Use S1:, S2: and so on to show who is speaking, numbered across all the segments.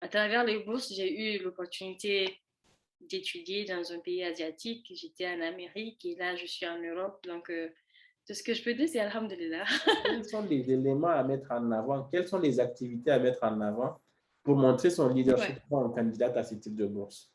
S1: travers les bourses, j'ai eu l'opportunité d'étudier dans un pays asiatique. J'étais en Amérique et là, je suis en Europe. Donc, tout ce que je peux dire, c'est Alhamdulillah.
S2: Quels sont les éléments à mettre en avant? Quelles sont les activités à mettre en avant pour montrer son
S1: Ouais,
S2: leadership quand on candidate à ce type de bourse?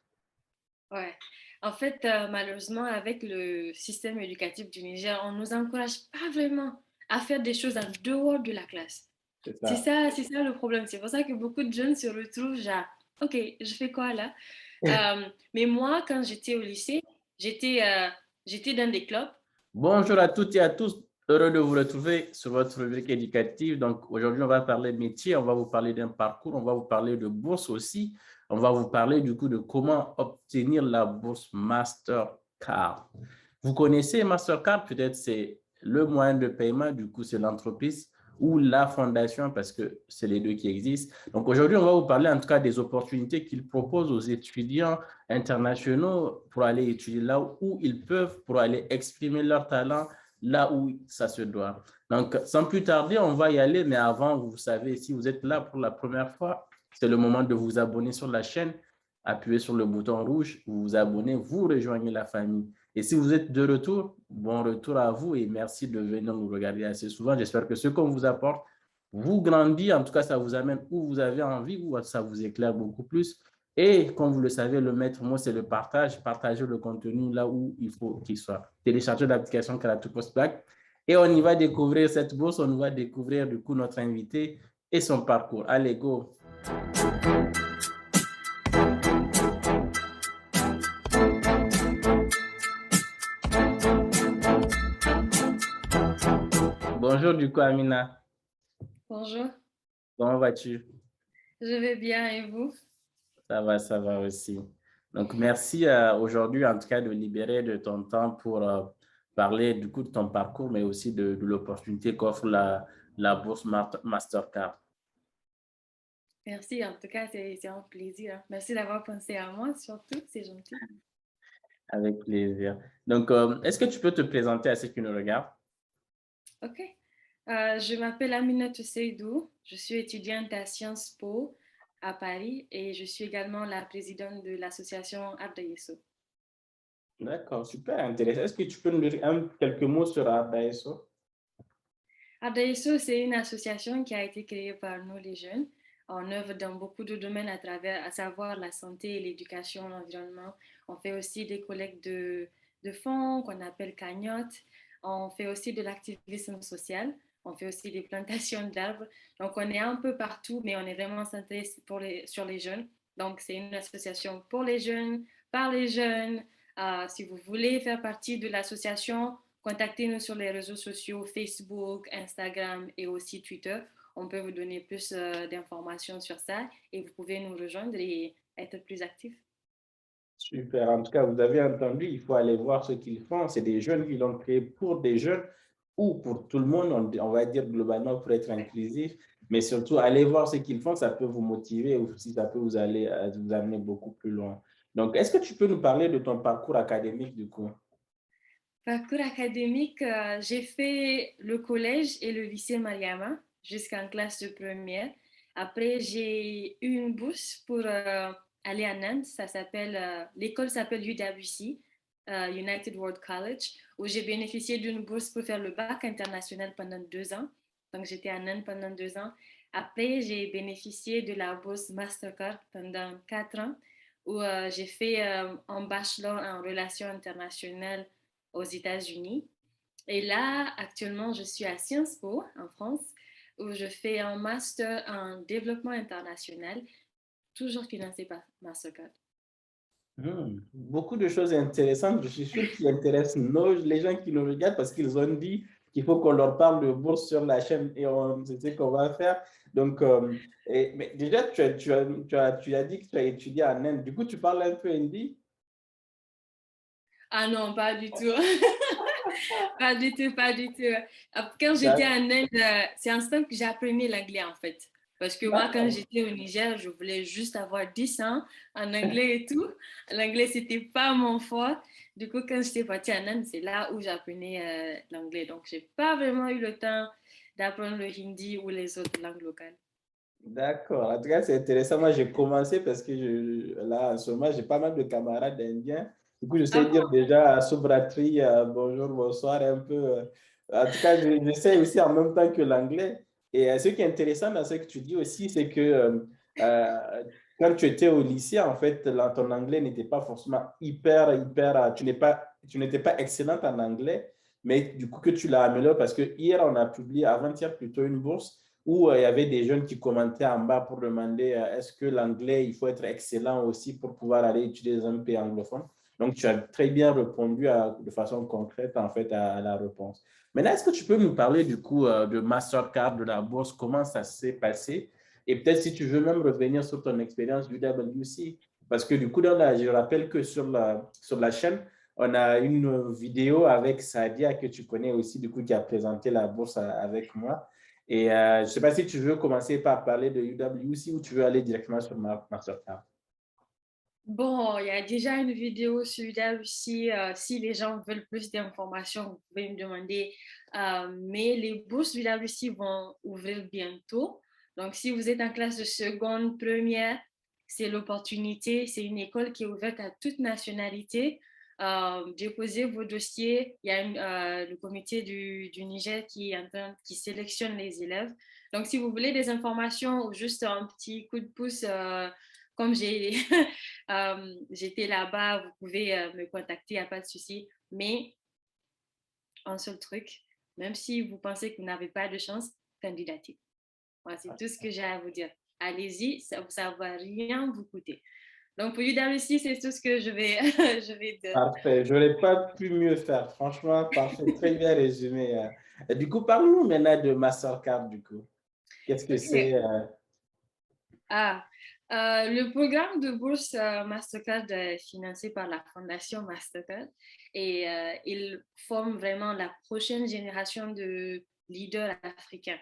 S1: ouais. En fait, malheureusement, avec le système éducatif du Niger, on ne nous encourage pas vraiment à faire des choses en dehors de la classe.
S2: C'est ça.
S1: C'est ça le problème. C'est pour ça que beaucoup de jeunes se retrouvent genre, OK, je fais quoi là? Mais moi, quand j'étais au lycée, j'étais j'étais dans des clubs.
S2: Bonjour à toutes et à tous. Heureux de vous retrouver sur votre rubrique éducative. Donc, aujourd'hui, on va parler de métier, on va vous parler d'un parcours, on va vous parler de bourse aussi. On va vous parler du coup de comment obtenir la bourse Mastercard. Vous connaissez Mastercard, peut-être c'est le moyen de paiement, du coup, c'est l'entreprise ou la fondation parce que c'est les deux qui existent. Donc, aujourd'hui, on va vous parler en tout cas des opportunités qu'ils proposent aux étudiants internationaux pour aller étudier là où ils peuvent, pour aller exprimer leur talent là où ça se doit. Donc, sans plus tarder, on va y aller. Mais avant, vous savez, si vous êtes là pour la première fois, c'est le moment de vous abonner sur la chaîne. Appuyez sur le bouton rouge, vous vous abonnez, vous rejoignez la famille. Et si vous êtes de retour, bon retour à vous et merci de venir nous regarder assez souvent. J'espère que ce qu'on vous apporte vous grandit, en tout cas, ça vous amène où vous avez envie, ou ça vous éclaire beaucoup plus. Et comme vous le savez, le maître mot, c'est le partage. Partagez le contenu là où il faut qu'il soit. Téléchargez l'application Karatou Post Bac. Et on y va découvrir cette bourse, on y va découvrir du coup notre invité et son parcours. Allez, go! Bonjour du coup, Amina.
S1: Bonjour,
S2: Comment vas-tu?
S1: je vais bien et vous?
S2: Ça va aussi. Donc, merci aujourd'hui, en tout cas, de libérer de ton temps pour parler du coup de ton parcours, mais aussi de l'opportunité qu'offre la bourse Mastercard.
S1: Merci, en tout cas, c'est un plaisir. Merci d'avoir pensé à moi, surtout, c'est gentil.
S2: Avec plaisir. Donc, est-ce que tu peux te présenter à ceux qui nous regardent?
S1: OK. Je m'appelle Aminata Seydou, je suis étudiante à Sciences Po à Paris et je suis également la présidente de l'association Abdayeso.
S2: D'accord, super intéressant. Est-ce que tu peux nous dire quelques mots sur Abdaeso?
S1: Abdayeso, c'est une association qui a été créée par nous les jeunes. On œuvre dans beaucoup de domaines à travers, à savoir la santé, l'éducation, l'environnement. On fait aussi des collectes de fonds qu'on appelle cagnottes. On fait aussi de l'activisme social. On fait aussi des plantations d'arbres. Donc, on est un peu partout, mais on est vraiment centré sur les jeunes. Donc, c'est une association pour les jeunes, par les jeunes. Si vous voulez faire partie de l'association, contactez-nous sur les réseaux sociaux, Facebook, Instagram et aussi Twitter. On peut vous donner plus d'informations sur ça et vous pouvez nous rejoindre et être plus actifs.
S2: Super. En tout cas, vous avez entendu, il faut aller voir ce qu'ils font. C'est des jeunes qui l'ont créé pour des jeunes ou pour tout le monde, on va dire globalement pour être
S1: Ouais.
S2: inclusif. Mais surtout, allez voir ce qu'ils font, ça peut vous motiver ou si ça peut vous aller, vous amener beaucoup plus loin. Donc, est-ce que tu peux nous parler de ton parcours académique du coup?
S1: Parcours académique, j'ai fait le collège et le lycée Mariama jusqu'en classe de première. Après, j'ai eu une bourse pour aller en Inde. L'école s'appelle UWC, United World College, où j'ai bénéficié d'une bourse pour faire le bac international pendant 2 ans. Donc, j'étais en Inde pendant 2 ans. Après, j'ai bénéficié de la bourse Mastercard pendant 4 ans, où j'ai fait un bachelor en relations internationales aux États-Unis. Et là, actuellement, je suis à Sciences Po en France, où je fais un master en développement international, toujours financé par Mastercard.
S2: Beaucoup de choses intéressantes, je suis sûr, qui intéressent les gens qui nous regardent parce qu'ils ont dit qu'il faut qu'on leur parle de bourse sur la chaîne et c'est ce qu'on va faire. Donc, mais déjà, tu as dit que tu as étudié en Inde. Du coup, tu parles un peu hindi?
S1: Ah non, pas du tout. Pas du tout, pas du tout. Quand j'étais
S2: D'ac-
S1: en Inde, c'est ensemble que j'ai appris l'anglais en fait. Parce que moi, quand
S2: D'accord.
S1: j'étais au Niger, je voulais juste avoir 10 ans en anglais et tout. L'anglais, c'était pas mon fort. Du coup, quand j'étais partie en Inde, c'est là où j'apprenais l'anglais. Donc, j'ai pas vraiment eu le temps d'apprendre le hindi ou les autres langues locales.
S2: D'accord. En tout cas, c'est intéressant. Moi, j'ai commencé parce que là, en ce moment, j'ai pas mal de camarades indiens. Du coup, je sais
S1: Ah
S2: dire
S1: bon?
S2: déjà Subratri, bonjour, bonsoir, un peu. En tout cas, j'essaie aussi en même temps que l'anglais. Et ce qui est intéressant dans ce que tu dis aussi, c'est que quand tu étais au lycée, en fait, ton anglais n'était pas forcément hyper, tu n'étais pas excellente en anglais, mais du coup que tu l'as amélioré parce que hier, on a publié, avant-hier plutôt, une bourse où il y avait des jeunes qui commentaient en bas pour demander est-ce que l'anglais, il faut être excellent aussi pour pouvoir aller étudier dans un pays anglophone. Donc, tu as très bien répondu de façon concrète, en fait, à la réponse. Maintenant, est-ce que tu peux nous parler du coup de Mastercard, de la bourse, comment ça s'est passé? Et peut-être si tu veux même revenir sur ton expérience du WC, parce que du coup, je rappelle que sur la chaîne, on a une vidéo avec Sadia que tu connais aussi, du coup, qui a présenté la bourse avec moi. Et je ne sais pas si tu veux commencer par parler de UWC ou tu veux aller directement sur Mastercard.
S1: Bon, il y a déjà une vidéo sur là aussi. Si les gens veulent plus d'informations, vous pouvez me demander. Mais les bourses là aussi vont ouvrir bientôt. Donc, si vous êtes en classe de seconde, première, c'est l'opportunité. C'est une école qui est ouverte à toute nationalité. Déposez vos dossiers. Il y a le comité du Niger qui sélectionne les élèves. Donc, si vous voulez des informations ou juste un petit coup de pouce, comme j'étais là-bas, vous pouvez me contacter, il n'y a pas de souci. Mais un seul truc, même si vous pensez que vous n'avez pas de chance, candidatez. Voilà, c'est tout ce que j'ai à vous dire. Allez-y, ça ne va rien vous coûter. Donc, pour UWC, c'est tout ce que je vais dire.
S2: Parfait. Je n'aurais pas pu mieux faire. Franchement, parfait. Très bien résumé. Et du coup, parle-nous maintenant de Mastercard, du coup. Qu'est-ce que c'est?
S1: OK. Ah, le programme de bourse Mastercard est financé par la Fondation Mastercard et il forme vraiment la prochaine génération de leaders africains.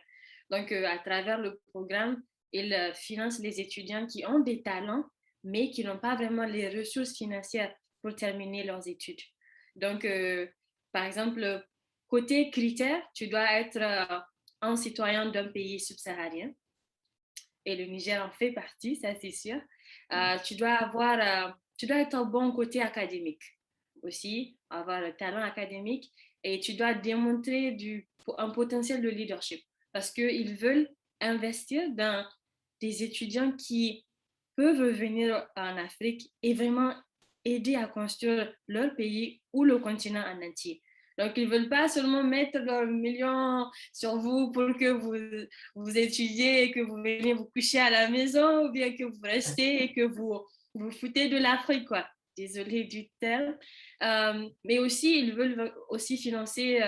S1: Donc, à travers le programme, il finance les étudiants qui ont des talents, mais qui n'ont pas vraiment les ressources financières pour terminer leurs études. Donc, par exemple, côté critères, tu dois être un citoyen d'un pays subsaharien et le Niger en fait partie, ça c'est sûr. Tu dois être un bon côté académique aussi, avoir le talent académique et tu dois démontrer un potentiel de leadership parce qu'ils veulent investir dans des étudiants qui peuvent venir en Afrique et vraiment aider à construire leur pays ou le continent en entier. Donc, ils ne veulent pas seulement mettre leurs millions sur vous pour que vous étudiez et que vous venez vous coucher à la maison ou bien que vous restez et que vous foutez de l'Afrique, quoi. Désolée du terme. Mais aussi, ils veulent aussi financer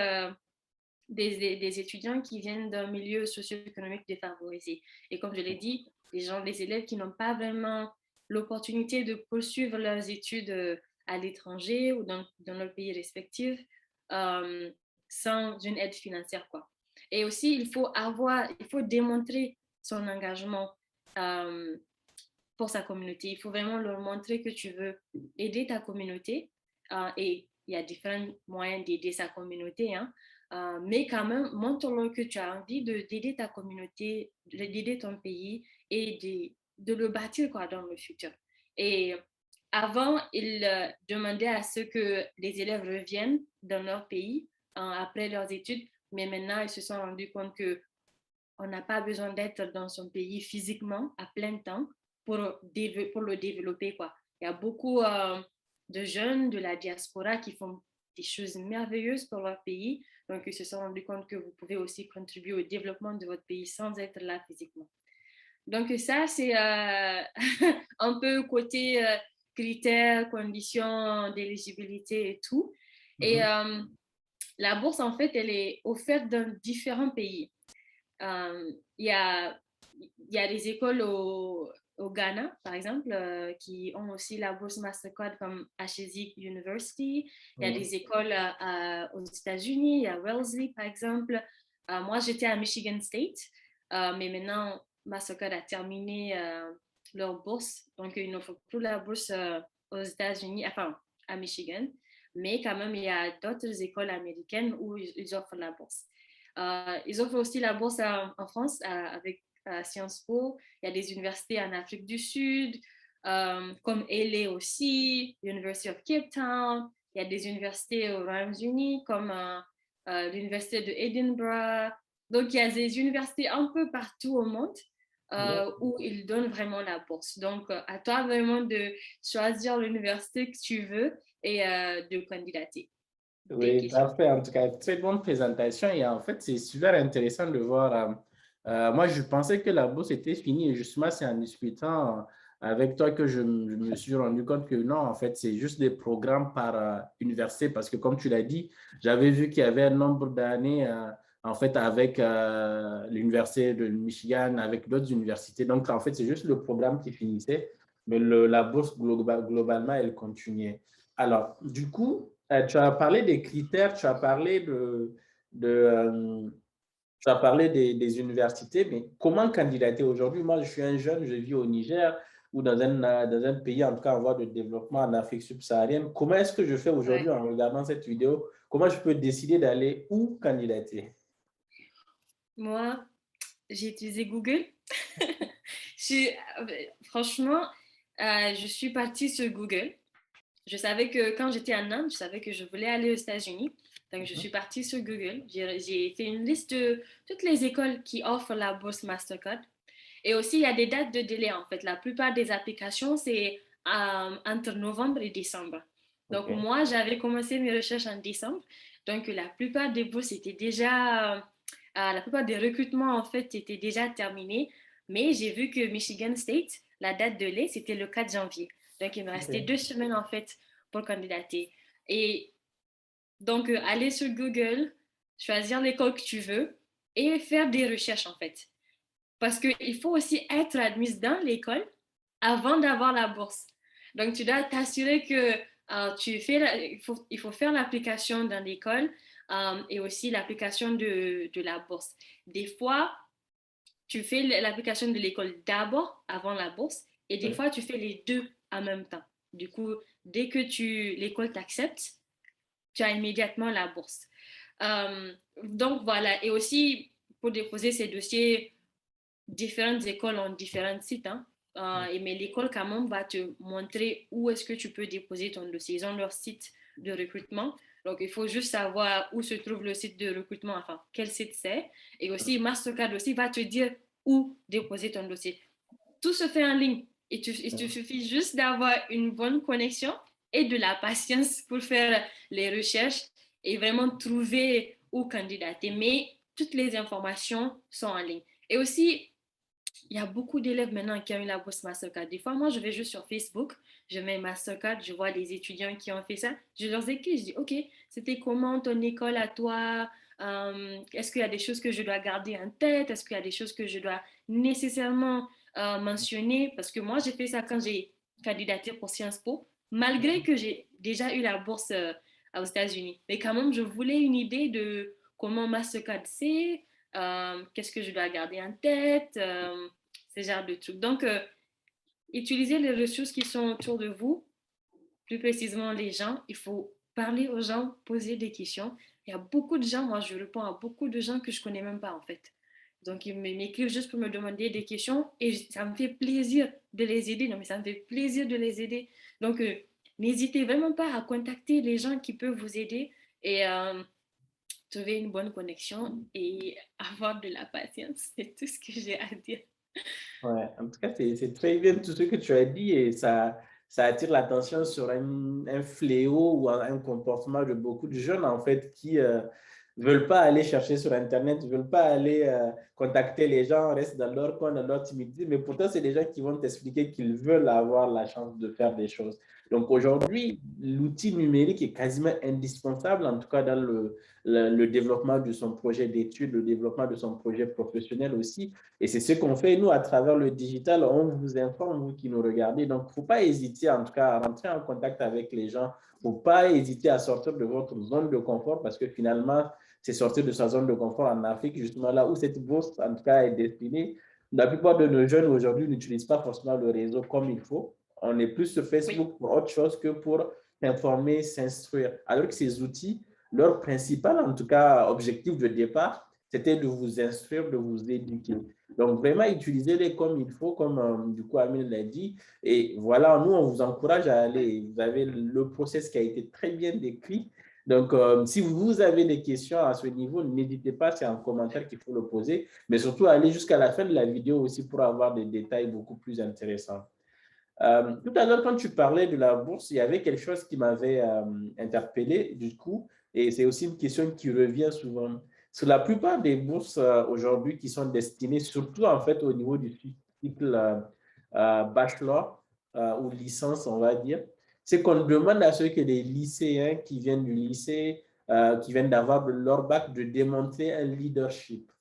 S1: des étudiants qui viennent d'un milieu socio-économique défavorisé. Et comme je l'ai dit, des élèves qui n'ont pas vraiment l'opportunité de poursuivre leurs études à l'étranger ou dans leur pays respectif euh, sans une aide financière, quoi. Et aussi, il faut démontrer son engagement euh, pour sa communauté. Il faut vraiment leur montrer que tu veux aider ta communauté et il y a différents moyens d'aider sa communauté, hein. Mais quand même, montre-leur que tu as envie d'aider ta communauté, d'aider ton pays et de le bâtir quoi, dans le futur. Et avant, il demandait à ce que les élèves reviennent dans leur pays après leurs études, mais maintenant, ils se sont rendus compte que on n'a pas besoin d'être dans son pays physiquement à plein temps pour le développer, quoi. Il y a beaucoup de jeunes de la diaspora qui font des choses merveilleuses pour leur pays. Donc, ils se sont rendus compte que vous pouvez aussi contribuer au développement de votre pays sans être là physiquement. Donc, ça, c'est un peu côté critères, conditions d'éligibilité et tout. Et
S2: Mhm.
S1: la bourse, en fait, elle est offerte dans différents pays. Il y a, y a des écoles au Ghana, par exemple, qui ont aussi la bourse Mastercard comme HSI University. Il y a
S2: Mhm.
S1: des écoles aux États-Unis, il y a Wellesley, par exemple. Moi, j'étais à Michigan State, mais maintenant, Mastercard a terminé leur bourse. Donc, ils n'offrent plus la bourse aux États-Unis, enfin, à Michigan. Mais quand même, il y a d'autres écoles américaines où ils offrent la bourse. Ils offrent aussi la bourse en France avec à Sciences Po. Il y a des universités en Afrique du Sud, comme LA aussi, University of Cape Town. Il y a des universités aux Royaumes-Unis, comme l'Université de Edinburgh. Donc, il y a des universités un peu partout au monde où ils donnent vraiment la bourse. Donc, à toi vraiment de choisir l'université que tu veux et de candidater.
S2: Oui, parfait. En tout cas, très bonne présentation. Et en fait, c'est super intéressant de voir. Moi, je pensais que la bourse était finie. Et justement, c'est en discutant avec toi que je me suis rendu compte que non, en fait, c'est juste des programmes par université. Parce que, comme tu l'as dit, j'avais vu qu'il y avait un nombre d'années, en fait, avec l'Université de Michigan, avec d'autres universités. Donc, en fait, c'est juste le programme qui finissait. Mais la bourse, globalement, elle continuait. Alors, du coup, tu as parlé des critères, tu as parlé tu as parlé des universités, mais comment candidater aujourd'hui? Moi, je suis un jeune, je vis au Niger ou dans un pays en tout cas en voie de développement en Afrique subsaharienne. Comment est-ce que je fais aujourd'hui
S1: Ouais.
S2: en regardant cette vidéo? Comment je peux décider d'aller où candidater?
S1: Moi, j'ai utilisé Google. je, franchement, je suis partie sur Google. Je savais que quand j'étais en Inde, je savais que je voulais aller aux États-Unis. Donc, je suis partie sur Google. J'ai fait une liste de toutes les écoles qui offrent la bourse Mastercard. Et aussi, il y a des dates de délai, en fait. La plupart des applications, c'est entre novembre et décembre. Donc,
S2: OK.
S1: moi, j'avais commencé mes recherches en décembre. Donc, la plupart des bourses étaient déjà... la plupart des recrutements, en fait, étaient déjà terminés. Mais j'ai vu que Michigan State, la date de délai, c'était le 4 janvier. Donc, il me restait
S2: OK.
S1: 2 semaines, en fait, pour candidater. Et donc, aller sur Google, choisir l'école que tu veux et faire des recherches, en fait. Parce qu'il faut aussi être admise dans l'école avant d'avoir la bourse. Donc, tu dois t'assurer que il faut faire l'application dans l'école et aussi l'application de la bourse. Des fois, tu fais l'application de l'école d'abord, avant la bourse, et des
S2: Oui.
S1: fois, tu fais les deux en même temps. Du coup, dès que l'école t'accepte, tu as immédiatement la bourse. Donc, voilà. Et aussi, pour déposer ces dossiers, différentes écoles ont différents sites, hein. Mais l'école, quand même, va te montrer où est-ce que tu peux déposer ton dossier. Ils ont leur site de recrutement. Donc, il faut juste savoir où se trouve le site de recrutement, enfin, quel site c'est. Et aussi, Mastercard aussi va te dire où déposer ton dossier. Tout se fait en ligne. Il te suffit juste d'avoir une bonne connexion et de la patience pour faire les recherches et vraiment trouver où candidater. Mais toutes les informations sont en ligne. Et aussi, il y a beaucoup d'élèves maintenant qui ont eu la bourse Mastercard. Des fois, moi, je vais juste sur Facebook, je mets Mastercard, je vois les étudiants qui ont fait ça. Je leur écris, je dis, OK, c'était comment ton école à toi? Est-ce qu'il y a des choses que je dois garder en tête? Est-ce qu'il y a des choses que je dois nécessairement mentionner? Parce que moi, j'ai fait ça quand j'ai candidaté pour Sciences Po, malgré que j'ai déjà eu la bourse aux États-Unis. Mais quand même, je voulais une idée de comment Mastercard c'est, qu'est-ce que je dois garder en tête, ce genre de trucs. Donc, utilisez les ressources qui sont autour de vous, plus précisément les gens. Il faut parler aux gens, poser des questions. Il y a beaucoup de gens, moi je réponds à beaucoup de gens que je connais même pas en fait. Donc, ils m'écrivent juste pour me demander des questions et ça me fait plaisir de les aider. Non, mais ça me fait plaisir de les aider. Donc, n'hésitez vraiment pas à contacter les gens qui peuvent vous aider et trouver une bonne connexion et avoir de la patience. C'est tout ce que j'ai à dire.
S2: Ouais, en tout cas, c'est très bien tout ce que tu as dit et ça attire l'attention sur un fléau ou un comportement de beaucoup de jeunes, en fait, qui veulent pas aller chercher sur Internet, ne veulent pas aller contacter les gens, restent dans leur coin, dans leur timidité, mais pourtant, c'est des gens qui vont t'expliquer qu'ils veulent avoir la chance de faire des choses. Donc aujourd'hui, l'outil numérique est quasiment indispensable, en tout cas dans le développement de son projet d'études, le développement de son projet professionnel aussi. Et c'est ce qu'on fait, nous, à travers le digital, on vous informe, vous qui nous regardez. Donc, il ne faut pas hésiter, en tout cas, à rentrer en contact avec les gens. Il ne faut pas hésiter à sortir de votre zone de confort parce que finalement, c'est sortir de sa zone de confort en Afrique, justement là où cette bourse, en tout cas, est destinée. La plupart de nos jeunes aujourd'hui n'utilisent pas forcément le réseau comme il faut. On est plus sur
S1: Oui,
S2: Facebook pour autre chose que pour s'informer, s'instruire. Alors que ces outils, leur principal, en tout cas, objectif de départ, c'était de vous instruire, de vous éduquer. Donc, vraiment, utilisez-les comme il faut, comme du coup, Amine l'a dit. Et voilà, nous, on vous encourage à aller. Vous avez le process qui a été très bien décrit. Donc, si vous avez des questions à ce niveau, n'hésitez pas, c'est en commentaire qu'il faut le poser. Mais surtout, allez jusqu'à la fin de la vidéo aussi pour avoir des détails beaucoup plus intéressants. Tout à l'heure, quand tu parlais de la bourse, il y avait quelque chose qui m'avait interpellé, du coup, et c'est aussi une question qui revient souvent. Sur la plupart des bourses aujourd'hui qui sont destinées, surtout en fait au niveau du cycle bachelor ou licence, on va dire, c'est qu'on demande à ceux que les lycéens qui viennent du lycée, qui viennent d'avoir leur bac, de démontrer un leadership.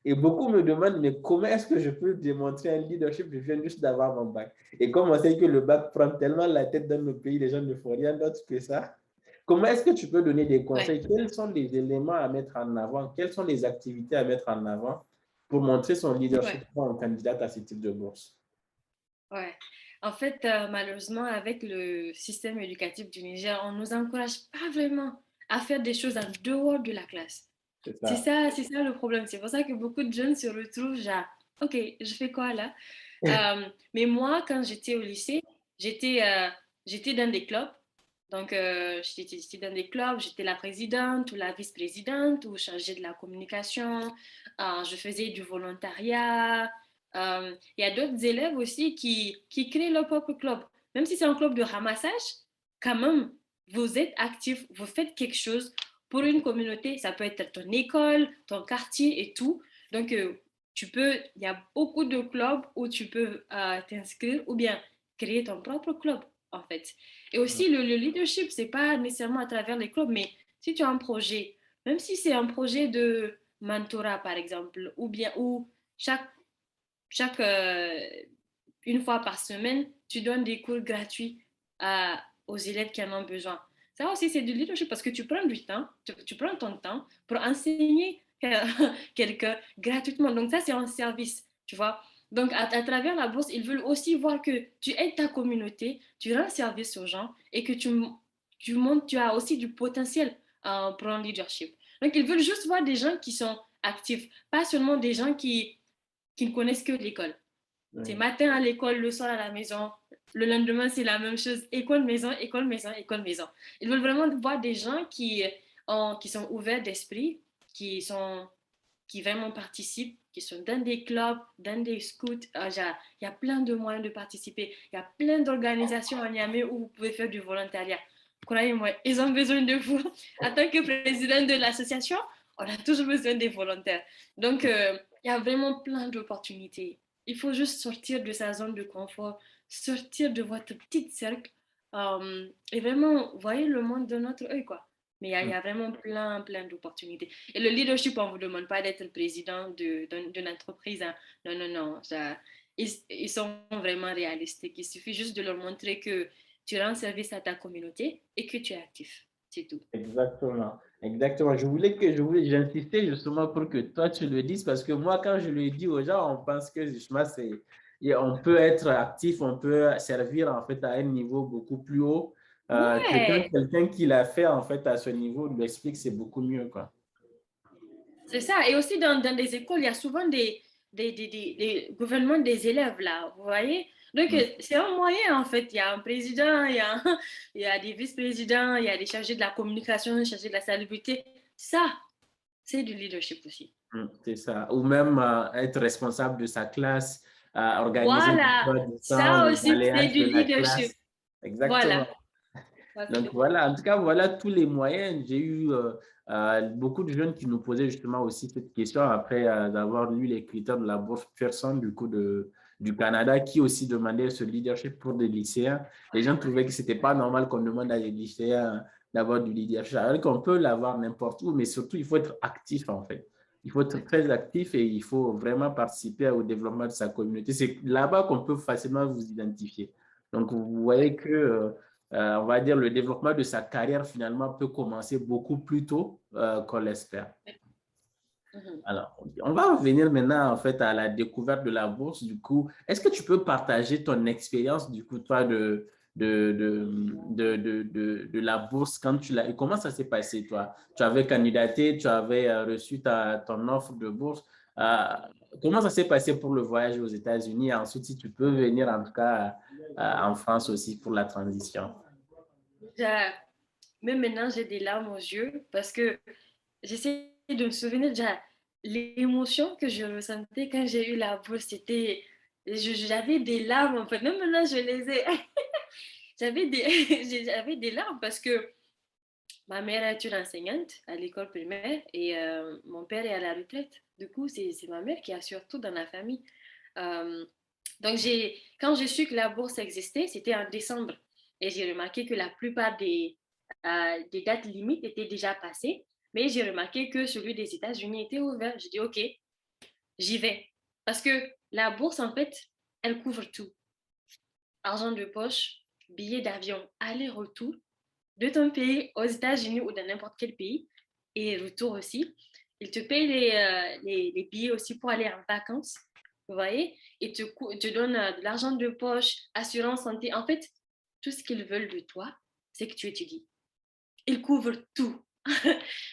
S2: Et beaucoup me demandent, mais comment est-ce que je peux démontrer un leadership? Je viens juste d'avoir mon bac. Et comme on sait que le bac prend tellement la tête dans nos pays, les gens ne font rien d'autre que ça. Comment est-ce que tu peux donner des conseils?
S1: Ouais.
S2: Quels sont les éléments à mettre en avant? Quelles sont les activités à mettre en avant pour montrer son leadership
S1: Ouais.
S2: quand on candidate à ce type de bourse?
S1: Ouais. En fait, malheureusement, avec le système éducatif du Niger, on ne nous encourage pas vraiment à faire des choses en dehors de la classe.
S2: C'est ça.
S1: C'est ça le problème. C'est pour ça que beaucoup de jeunes se retrouvent genre, OK, je fais quoi là? Mais moi, quand j'étais au lycée, j'étais j'étais dans des clubs. Donc, j'étais dans des clubs, j'étais la présidente ou la vice-présidente ou chargée de la communication. Je faisais du volontariat. Il y a d'autres élèves aussi qui créent leur propre club. Même si c'est un club de ramassage, quand même, vous êtes actif, vous faites quelque chose pour une communauté. Ça peut être ton école, ton quartier et tout. Donc, il y a beaucoup de clubs où tu peux t'inscrire ou bien créer ton propre club, en fait. Et aussi, le leadership, c'est pas nécessairement à travers les clubs, mais si tu as un projet, même si c'est un projet de mentorat, par exemple, ou bien où chaque, chaque une fois par semaine, tu donnes des cours gratuits aux élèves qui en ont besoin. Ça aussi, c'est du leadership parce que tu prends du temps, tu prends ton temps pour enseigner quelqu'un gratuitement. Donc, ça, c'est un service, tu vois. Donc, à travers la bourse, ils veulent aussi voir que tu aides ta communauté, tu rends service aux gens et que tu montres, tu as aussi du potentiel pour un leadership. Donc, ils veulent juste voir des gens qui sont actifs, pas seulement des gens qui ne connaissent que l'école. C'est
S2: Oui.
S1: matin à l'école, le soir à la maison. Le lendemain, c'est la même chose. École, maison, école, maison, école, maison. Ils veulent vraiment voir des gens qui sont ouverts d'esprit, qui vraiment participent, qui sont dans des clubs, dans des scouts. Il y a plein de moyens de participer. Il y a plein d'organisations à Niamey où vous pouvez faire du volontariat. Croyez-moi, ils ont besoin de vous. En tant que président de l'association, on a toujours besoin des volontaires. Donc, il y a vraiment plein d'opportunités. Il faut juste sortir de sa zone de confort, sortir de votre petit cercle et vraiment voyez le monde de notre œil, quoi. Mais il y a vraiment plein d'opportunités. Et le leadership, on ne vous demande pas d'être le président d'une entreprise, hein. Non, non, non. Ils sont vraiment réalistes. Il suffit juste de leur montrer que tu rends service à ta communauté et que tu es actif. C'est tout.
S2: Exactement, exactement. J'insistais justement pour que toi tu le dises parce que moi, quand je le dis aux gens, on pense que justement on peut être actif, on peut servir en fait à un niveau beaucoup plus haut. Que quand
S1: Ouais,
S2: quelqu'un qui l'a fait en fait à ce niveau lui explique, c'est beaucoup mieux, quoi.
S1: c'est ça. Et aussi dans des écoles, il y a souvent des gouvernements des élèves, là, vous voyez? Donc,
S2: Mm.
S1: c'est un moyen, en fait. Il y a un président, il y a des vice-présidents, il y a des chargés de la communication, des chargés de la salubrité. Ça, c'est du leadership aussi.
S2: C'est ça. Ou même être responsable de sa classe, organiser des
S1: Voilà,
S2: emplois du temps,
S1: ça
S2: le
S1: aussi, c'est
S2: balayage
S1: du
S2: de la
S1: leadership.
S2: classe. Exactement.
S1: Voilà. Ouais,
S2: Donc voilà, en tout cas, voilà tous les moyens. J'ai eu beaucoup de jeunes qui nous posaient justement aussi cette question après avoir lu les critères de la bourse Pearson du Canada qui aussi demandait ce leadership pour des lycéens. Les gens trouvaient que ce n'était pas normal qu'on demande à des lycéens d'avoir du leadership. Alors qu'on peut l'avoir n'importe où, mais surtout, il faut être actif en fait. Il faut être très actif et il faut vraiment participer au développement de sa communauté. C'est là-bas qu'on peut facilement vous identifier. Donc, vous voyez que on va dire, le développement de sa carrière finalement peut commencer beaucoup plus tôt qu'on l'espère.
S1: Mhm.
S2: Alors, on va revenir maintenant en fait à la découverte de la bourse. Du coup, est-ce que tu peux partager ton expérience du coup, toi, de la bourse quand tu l'as. Et comment ça s'est passé, toi? Tu avais candidaté, tu avais reçu ton offre de bourse. Euh, Comment ça s'est passé pour le voyage aux États-Unis? Ensuite, si tu peux venir en tout cas en France aussi pour la transition.
S1: Déjà, même maintenant, j'ai des larmes aux yeux parce que j'essaie de me souvenir déjà l'émotion que je ressentais quand j'ai eu la bourse. J'avais des larmes en fait. Même maintenant, je les ai. J'avais des larmes parce que ma mère est une enseignante à l'école primaire et mon père est à la retraite. Du coup, c'est ma mère qui assure tout dans la famille. Euh, donc, quand j'ai su que la bourse existait, c'était en décembre. Et j'ai remarqué que la plupart des dates limites étaient déjà passées. Mais j'ai remarqué que celui des États-Unis était ouvert. J'ai dit, OK, j'y vais. Parce que la bourse, en fait, elle couvre tout. Argent de poche, billets d'avion, aller-retour de ton pays aux États-Unis ou dans n'importe quel pays. Et retour aussi. Ils te payent les billets aussi pour aller en vacances. Vous voyez? Et te donnent de l'argent de poche, assurance santé. En fait, tout ce qu'ils veulent de toi, c'est que tu étudies. Ils couvrent tout.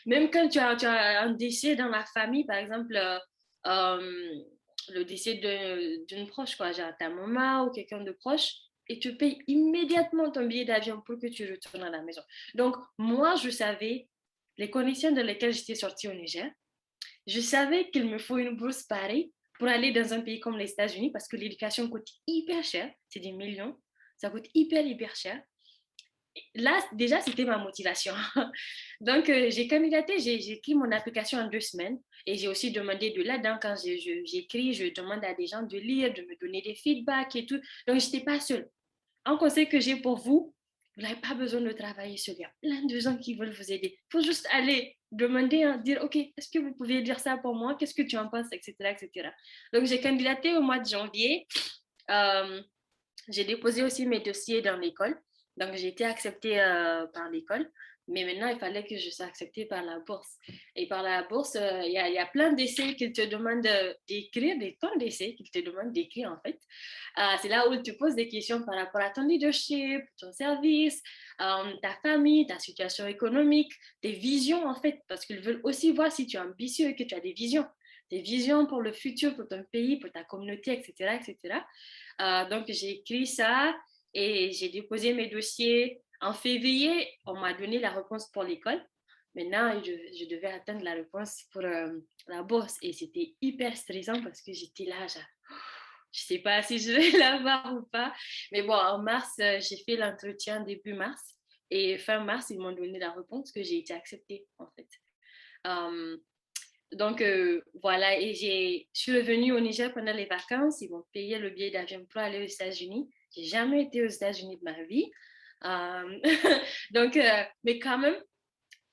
S1: Même quand tu as un décès dans la famille, par exemple, euh, le décès d'une proche, quoi, genre ta maman ou quelqu'un de proche, et tu payes immédiatement ton billet d'avion pour que tu retournes à la maison. Donc, moi, je savais les conditions dans lesquelles j'étais sortie au Niger. Je savais qu'il me faut une bourse pareille pour aller dans un pays comme les États-Unis parce que l'éducation coûte hyper cher, c'est des millions, ça coûte hyper cher. Là, déjà, c'était ma motivation. Donc, j'ai candidaté, j'ai écrit mon application en 2 semaines et j'ai aussi demandé de l'aide. Quand j'écris, je demande à des gens de lire, de me donner des feedbacks et tout. Donc, je n'étais pas seule. Un conseil que j'ai pour vous, vous n'avez pas besoin de travailler seul. Il y a plein de gens qui veulent vous aider. Il faut juste aller demander, hein, dire, OK, est-ce que vous pouvez dire ça pour moi? Qu'est-ce que tu en penses, etc., etc. Donc, j'ai candidaté au mois de janvier. Euh, j'ai déposé aussi mes dossiers dans l'école. Donc, j'ai été acceptée par l'école. Mais maintenant, il fallait que je sois acceptée par la bourse. Et par la bourse, y a plein d'essais qu'ils te demandent d'écrire, des tonnes d'essais qu'ils te demandent d'écrire, en fait. C'est là où ils te posent des questions par rapport à ton leadership, ton service, ta famille, ta situation économique, tes visions, en fait. Parce qu'ils veulent aussi voir si tu es ambitieux et que tu as des visions pour le futur, pour ton pays, pour ta communauté, etc., etc. Donc, j'ai écrit ça et j'ai déposé mes dossiers. En février, on m'a donné la réponse pour l'école. Maintenant, je devais attendre la réponse pour la bourse et c'était hyper stressant parce que j'étais là, genre, je ne sais pas si je vais l'avoir ou pas. Mais bon, en mars, j'ai fait l'entretien début mars et fin mars, ils m'ont donné la réponse que j'ai été acceptée en fait. Euh, donc, voilà, et je suis revenue au Niger pendant les vacances. Ils m'ont payé le billet d'avion pour aller aux États-Unis. J'ai jamais été aux États-Unis de ma vie. Euh, donc, mais quand même,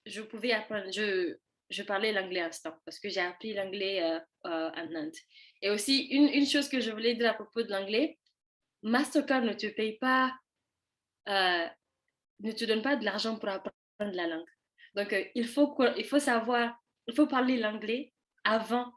S1: je pouvais apprendre. Je parlais l'anglais à l'instant parce que j'ai appris l'anglais à Nantes. Et aussi, une chose que je voulais dire à propos de l'anglais, Mastercard ne te paye pas, euh, ne te donne pas de l'argent pour apprendre la langue. Donc, il faut savoir, il faut parler l'anglais avant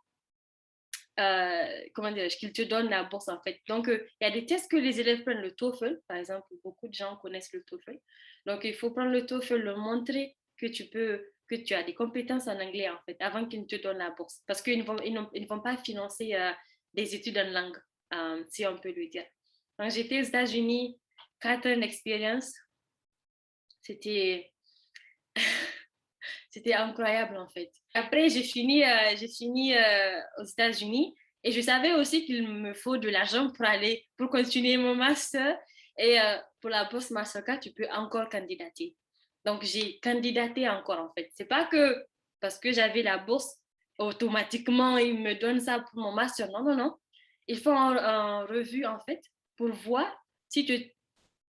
S1: comment dire, qu'ils te donnent la bourse en fait. Donc, il y a des tests que les élèves prennent le TOEFL, par exemple, beaucoup de gens connaissent le TOEFL. Donc, il faut prendre le TOEFL, le montrer que tu as des compétences en anglais en fait, avant qu'ils ne te donnent la bourse. Parce ils ne vont pas financer des études en langue, si on peut le dire. Donc, j'étais aux États-Unis, 4 ans d'expérience. C'était C'était incroyable en fait. Après, j'ai fini aux États-Unis et je savais aussi qu'il me faut de l'argent pour continuer mon master. Et pour la bourse Mastercard, tu peux encore candidater. Donc, j'ai candidaté encore en fait. C'est pas que parce que j'avais la bourse, automatiquement, ils me donnent ça pour mon master. Non, non, non. Ils font un revue en fait pour voir si tu es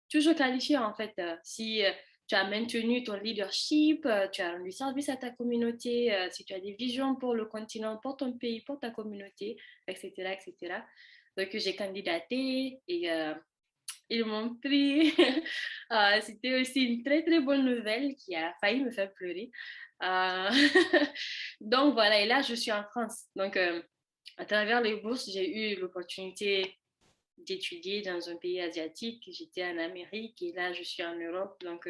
S1: toujours qualifié en fait. Si tu as maintenu ton leadership, tu as rendu service à ta communauté, si tu as des visions pour le continent, pour ton pays, pour ta communauté, etc. etc. Donc j'ai candidaté et ils m'ont pris. C'était aussi une très très bonne nouvelle qui a failli me faire pleurer. Euh, donc voilà, et là je suis en France. Donc à travers les bourses, j'ai eu l'opportunité d'étudier dans un pays asiatique. J'étais en Amérique et là, je suis en Europe. Donc,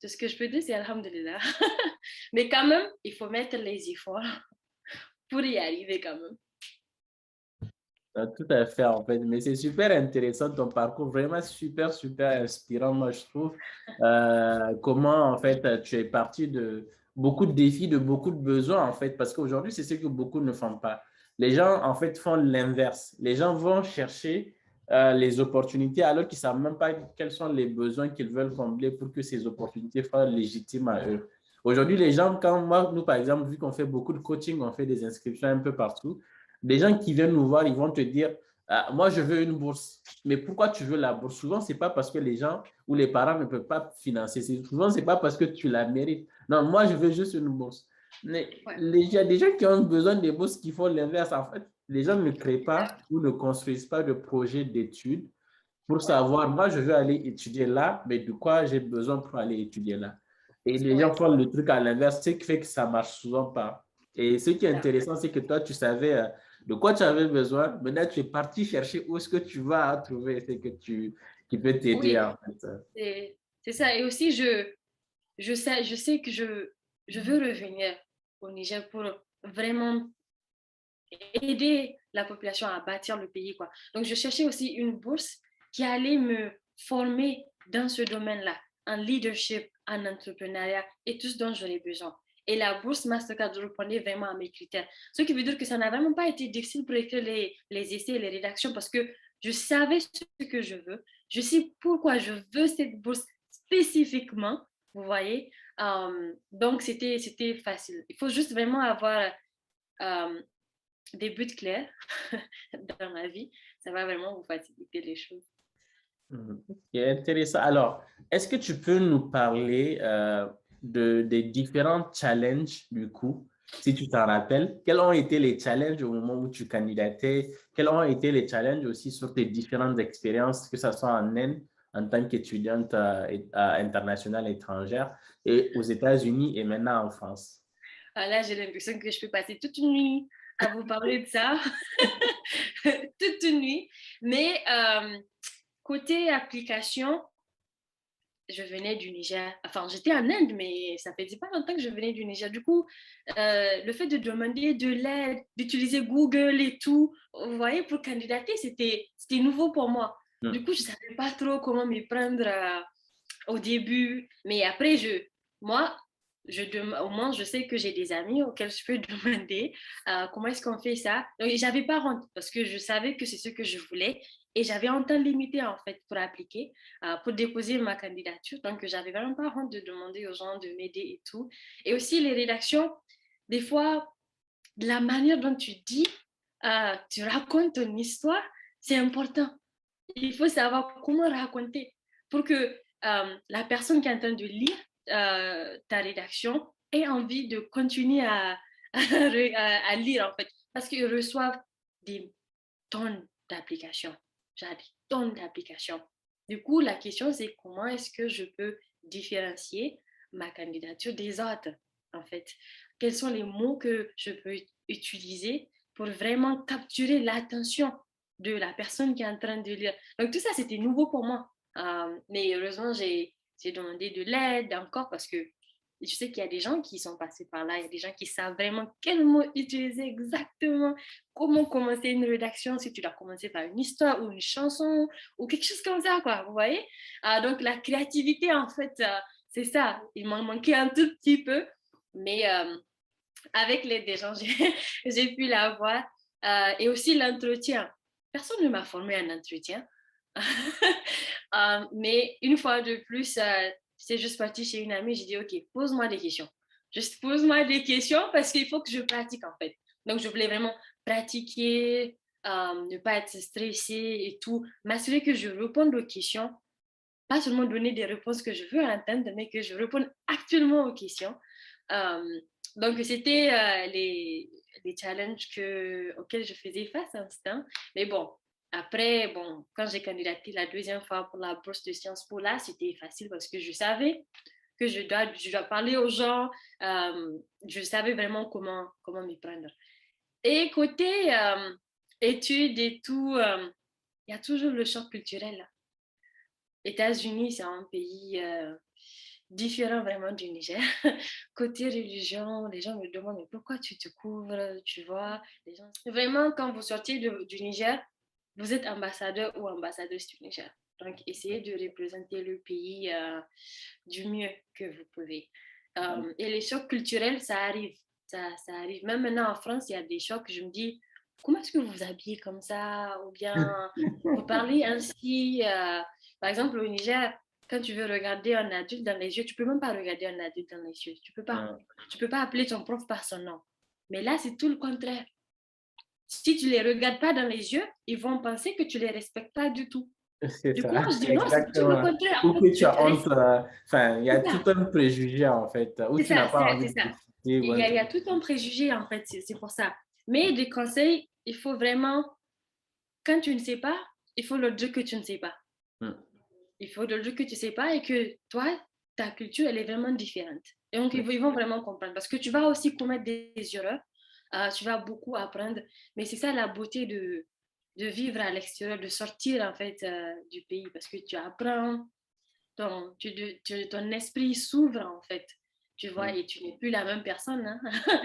S1: tout ce que je peux dire, c'est Alhamdulillah. Mais quand même, il faut mettre les efforts pour y arriver quand même.
S2: Tout à fait, en fait. Mais c'est super intéressant ton parcours, vraiment super, super inspirant, moi, je trouve. Comment, en fait, tu es parti de beaucoup de défis, de beaucoup de besoins, en fait, parce qu'aujourd'hui, c'est ce que beaucoup ne font pas. Les gens, en fait, font l'inverse. Les gens vont chercher les opportunités alors qu'ils ne savent même pas quels sont les besoins qu'ils veulent combler pour que ces opportunités soient légitimes à eux. Aujourd'hui, les gens, quand moi, nous, par exemple, vu qu'on fait beaucoup de coaching, on fait des inscriptions un peu partout, des gens qui viennent nous voir, ils vont te dire, ah, moi, je veux une bourse. Mais pourquoi tu veux la bourse? Souvent, ce n'est pas parce que les gens ou les parents ne peuvent pas financer. Souvent, ce n'est pas parce que tu la mérites. Non, moi, je veux juste une bourse. Mais
S1: Ouais.
S2: il y a des gens qui ont besoin des bourses qui font l'inverse. En fait, les gens ne créent pas ou ne construisent pas de projet d'études pour
S1: Ouais.
S2: savoir, moi, je veux aller étudier là, mais de quoi j'ai besoin pour aller étudier là. Et les gens
S1: Ouais.
S2: font le truc à l'inverse, ce qui fait que ça ne marche souvent pas. Et ce qui est intéressant, c'est que toi, tu savais de quoi tu avais besoin. Maintenant, tu es parti chercher où est-ce que tu vas trouver ce que qui peut t'aider,
S1: Oui,
S2: en fait.
S1: c'est ça. Et aussi, je sais que je veux revenir au Niger pour vraiment aider la population à bâtir le pays, quoi. Donc, je cherchais aussi une bourse qui allait me former dans ce domaine-là, en leadership, en entrepreneuriat et tout ce dont j'aurais besoin. Et la bourse Mastercard répondait vraiment à mes critères. Ce qui veut dire que ça n'a vraiment pas été difficile pour écrire les essais et les rédactions parce que je savais ce que je veux. Je sais pourquoi je veux cette bourse spécifiquement, vous voyez. Donc, c'était facile. Il faut juste vraiment avoir euh, des buts clairs dans la vie, ça va vraiment vous faciliter les choses.
S2: C'est intéressant. Alors, est-ce que tu peux nous parler des différents challenges du coup, si tu t'en rappelles? Quels ont été les challenges au moment où tu candidatais? Quels ont été les challenges aussi sur tes différentes expériences, que ce soit en Inde, en tant qu'étudiante internationale étrangère, et aux États-Unis et maintenant en France?
S1: Là, j'ai l'impression que je peux passer toute une nuit à vous parler de ça, toute une nuit. Mais côté application, je venais du Niger. Enfin, j'étais en Inde, mais ça faisait pas longtemps que je venais du Niger. Du coup, le fait de demander de l'aide, d'utiliser Google et tout, vous voyez, pour candidater, c'était nouveau pour moi. Du
S2: Hmm.
S1: coup, je savais pas trop comment m'y prendre au début. Mais après, moi, au moins, je sais que j'ai des amis auxquels je peux demander comment est-ce qu'on fait ça. Donc, j'avais pas honte parce que je savais que c'est ce que je voulais et j'avais un temps limité en fait pour appliquer, pour déposer ma candidature. Donc, j'avais vraiment pas honte de demander aux gens de m'aider et tout. Et aussi, les rédactions, des fois, la manière dont tu dis, tu racontes ton histoire, c'est important. Il faut savoir comment raconter pour que la personne qui est en train de lire ta rédaction ait envie de continuer à lire en fait. Parce qu'ils reçoivent des tonnes d'applications. J'ai des tonnes d'applications. Du coup, la question, c'est comment est-ce que je peux différencier ma candidature des autres, en fait. Quels sont les mots que je peux utiliser pour vraiment capturer l'attention de la personne qui est en train de lire. Donc, tout ça, c'était nouveau pour moi. Mais heureusement, j'ai demandé de l'aide encore parce que je sais qu'il y a des gens qui sont passés par là, il y a des gens qui savent vraiment quel mot utiliser exactement, comment commencer une rédaction, si tu dois commencer par une histoire ou une chanson ou quelque chose comme ça, quoi, vous voyez? Donc, la créativité, en fait, c'est ça. Il m'en manquait un tout petit peu, mais avec l'aide des gens, j'ai pu l'avoir. Et aussi l'entretien. Personne ne m'a formé en entretien. Mais une fois de plus, c'est juste parti chez une amie, j'ai dit, OK, pose-moi des questions. Juste pose-moi des questions parce qu'il faut que je pratique en fait. Donc, je voulais vraiment pratiquer, ne pas être stressée et tout, m'assurer que je réponde aux questions, pas seulement donner des réponses que je veux entendre, mais que je réponde actuellement aux questions. Euh, donc, c'était les challenges auxquels je faisais face à l'instant. Mais bon, après, bon, quand j'ai candidaté la deuxième fois pour la bourse de Sciences Po, là, c'était facile parce que je savais que je dois parler aux gens. Je savais vraiment comment m'y prendre. Et côté études et tout, il y a toujours le choc culturel là. États-Unis, c'est un pays différent vraiment du Niger. Côté religion, les gens me demandent mais pourquoi tu te couvres, tu vois. Les gens... Vraiment, quand vous sortez du Niger, vous êtes ambassadeur ou ambassadrice du Niger. Donc, essayez de représenter le pays du mieux que vous pouvez. Et les chocs culturels, ça arrive. Ça arrive. Même maintenant en France, il y a des chocs. Je me dis, comment est-ce que vous vous habillez comme ça? Ou bien vous parlez ainsi. Par exemple, au Niger, quand tu veux regarder un adulte dans les yeux, tu peux même pas regarder un adulte dans les yeux. Tu peux pas. Tu peux pas appeler ton prof par son nom. Mais là, c'est tout le contraire. Si tu les regardes pas dans les yeux, ils vont penser que tu les respectes pas du tout.
S2: C'est
S1: Du coup, moi,
S2: ça,
S1: je dis non, c'est tout le
S2: exactement.
S1: contraire. En
S2: Ou
S1: fait,
S2: que tu
S1: je
S2: as honte,
S1: respecte.
S2: enfin, il y a
S1: C'est
S2: tout
S1: ça.
S2: un préjugé en fait, où
S1: C'est
S2: tu
S1: ça,
S2: n'as pas envie
S1: c'est
S2: de
S1: ça.
S2: discuter ou
S1: Il y
S2: un
S1: a, il y
S2: truc.
S1: a tout un préjugé, en fait, c'est pour ça. Mais des conseils, il faut vraiment, quand tu ne sais pas, il faut leur dire que tu ne sais pas.
S2: Hmm.
S1: Il faut leur dire que tu ne sais pas et que toi, ta culture, elle est vraiment différente. Et donc, ils vont vraiment comprendre parce que tu vas aussi commettre des erreurs, tu vas beaucoup apprendre. Mais c'est ça la beauté de vivre à l'extérieur, de sortir, en fait, du pays parce que tu apprends, ton esprit s'ouvre, en fait. Tu vois,
S2: Hmm.
S1: et tu n'es plus la même personne. Hein. Ça,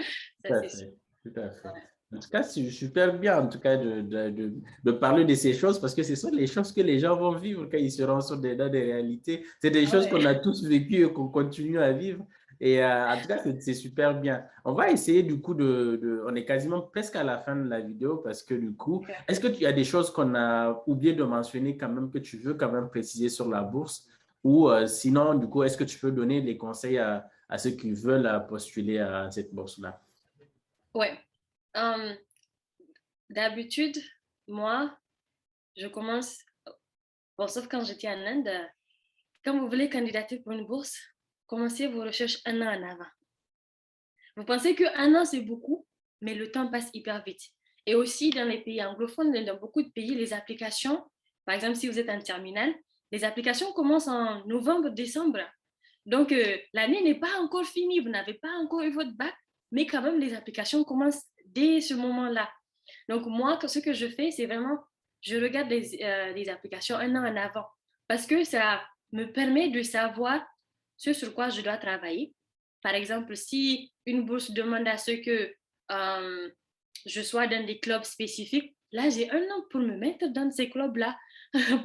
S2: Tout à
S1: c'est sûr.
S2: fait, tout à fait. En tout cas, c'est super bien en tout cas de parler de ces choses parce que ce sont les choses que les gens vont vivre quand ils seront dans des réalités. C'est des
S1: Ah
S2: choses qu'on
S1: ouais.
S2: a tous vécues et qu'on continue à vivre. Et en tout cas, c'est super bien. On va essayer du coup on est quasiment presque à la fin de la vidéo parce que du coup, est-ce que tu as des choses qu'on a oublié de mentionner quand même que tu veux quand même préciser sur la bourse? Ou sinon, du coup, est-ce que tu peux donner des conseils à ceux qui veulent postuler à cette bourse-là?
S1: Ouais. Hum, D'habitude, moi, je commence, bon, sauf quand j'étais en Inde, quand vous voulez candidater pour une bourse, commencez vos recherches un an en avant. Vous pensez qu'un an, c'est beaucoup, mais le temps passe hyper vite. Et aussi, dans les pays anglophones, dans beaucoup de pays, les applications, par exemple, si vous êtes en terminale, les applications commencent en novembre, décembre. Donc, l'année n'est pas encore finie, vous n'avez pas encore eu votre bac, mais quand même, les applications commencent dès ce moment-là. Donc, moi, ce que je fais, c'est vraiment, je regarde les applications un an en avant parce que ça me permet de savoir ce sur quoi je dois travailler. Par exemple, si une bourse demande à ce que je sois dans des clubs spécifiques, là, j'ai un an pour me mettre dans ces clubs-là,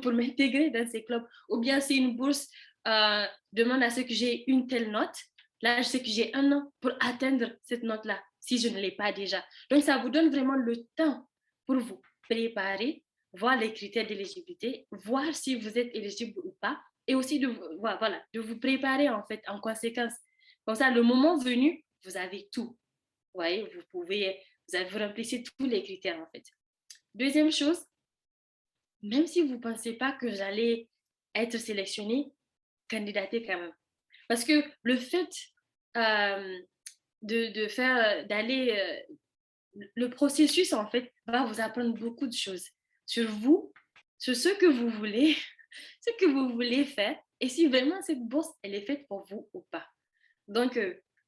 S1: pour m'intégrer dans ces clubs. Ou bien si une bourse demande à ce que j'ai une telle note, là, je sais que j'ai un an pour atteindre cette note-là, si je ne l'ai pas déjà. Donc, ça vous donne vraiment le temps pour vous préparer, voir les critères d'éligibilité, voir si vous êtes éligible ou pas, et aussi voilà, de vous préparer en fait en conséquence. Comme ça, le moment venu, vous avez tout. Vous voyez, vous remplissez tous les critères en fait. Deuxième chose, même si vous ne pensez pas que j'allais être sélectionné, candidatez quand même. Parce que le fait euh, d'aller, le processus en fait va vous apprendre beaucoup de choses sur vous, sur ce que vous voulez, ce que vous voulez faire, et si vraiment cette bourse elle est faite pour vous ou pas. Donc,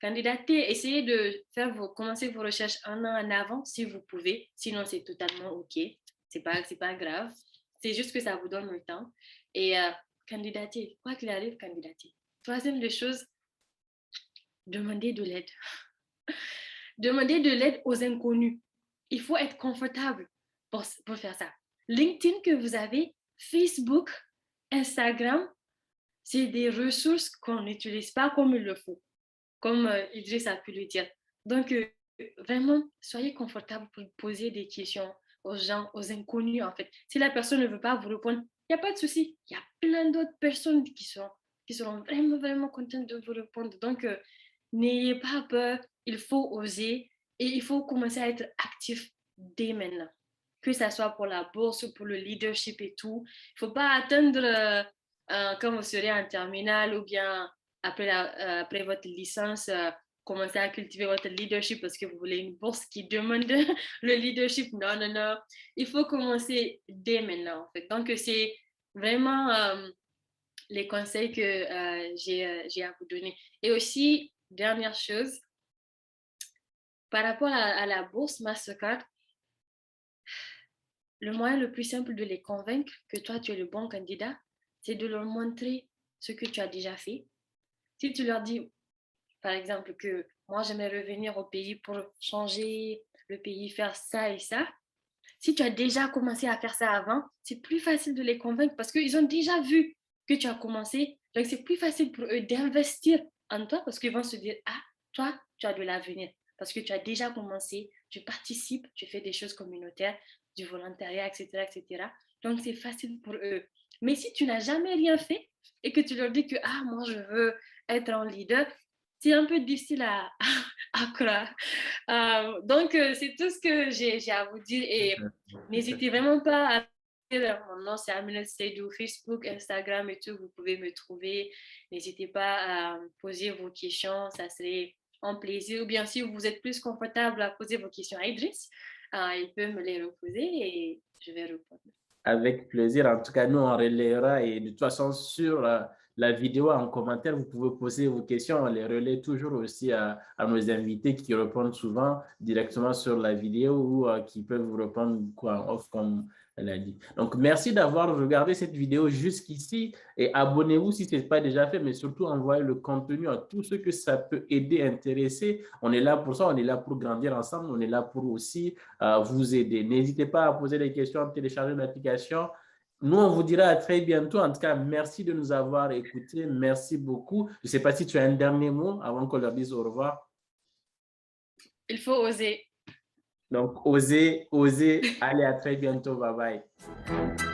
S1: candidatez, essayez de commencer vos recherches un an en avant si vous pouvez. Sinon, c'est totalement OK. C'est pas grave. C'est juste que ça vous donne le temps. Et candidatez. Quoi qu'il arrive, candidatez. Troisième des choses, demandez de l'aide. Demandez de l'aide aux inconnus. Il faut être confortable pour faire ça. LinkedIn que vous avez, Facebook, Instagram, c'est des ressources qu'on n'utilise pas comme il le faut, comme Idriss a pu le dire. Donc, vraiment, soyez confortable pour poser des questions aux gens, aux inconnus, en fait. Si la personne ne veut pas vous répondre, il n'y a pas de souci. Il y a plein d'autres personnes qui seront vraiment, vraiment contentes de vous répondre. Donc, n'ayez pas peur. Il faut oser et il faut commencer à être actif dès maintenant. Que ce soit pour la bourse ou pour le leadership et tout. Il ne faut pas attendre quand vous serez en terminale ou bien après votre licence, commencer à cultiver votre leadership parce que vous voulez une bourse qui demande le leadership. Non, non, non. Il faut commencer dès maintenant, en fait. Donc, c'est vraiment les conseils que j'ai à vous donner. Et aussi, dernière chose, par rapport à la bourse Mastercard, le moyen le plus simple de les convaincre que toi, tu es le bon candidat, c'est de leur montrer ce que tu as déjà fait. Si tu leur dis, par exemple, que moi, j'aimerais revenir au pays pour changer le pays, faire ça et ça, si tu as déjà commencé à faire ça avant, c'est plus facile de les convaincre parce qu'ils ont déjà vu que tu as commencé. Donc, c'est plus facile pour eux d'investir en toi parce qu'ils vont se dire, ah, toi, tu as de l'avenir parce que tu as déjà commencé, tu participes, tu fais des choses communautaires, du volontariat, etc., etc. Donc, c'est facile pour eux. Mais si tu n'as jamais rien fait et que tu leur dis que, ah, moi, je veux être un leader, c'est un peu difficile à croire. Donc, c'est tout ce que j'ai à vous dire et n'hésitez vraiment pas à... Mon nom, c'est Aminat Seydou, Facebook, Instagram et tout, vous pouvez me trouver. N'hésitez pas à poser vos questions, ça serait un plaisir. Ou bien si vous êtes plus confortable à poser vos questions à Idriss, il peut me les reposer et je vais répondre.
S2: Avec plaisir. En tout cas, nous, on relayera et de toute façon, sur la vidéo en commentaire, vous pouvez poser vos questions. On les relaie toujours aussi à nos invités qui répondent souvent directement sur la vidéo ou qui peuvent vous répondre quoi, en off, comme elle a dit. Donc, merci d'avoir regardé cette vidéo jusqu'ici et abonnez-vous si ce n'est pas déjà fait, mais surtout envoyez le contenu à tous ceux que ça peut aider, intéresser. On est là pour ça, on est là pour grandir ensemble, on est là pour aussi vous aider. N'hésitez pas à poser des questions, télécharger l'application. Nous, on vous dira à très bientôt. En tout cas, merci de nous avoir écoutés. Merci beaucoup. Je ne sais pas si tu as un dernier mot avant qu'on leur dise au revoir.
S1: Il faut oser.
S2: Donc, osez, osez. Allez, à très bientôt. Bye bye.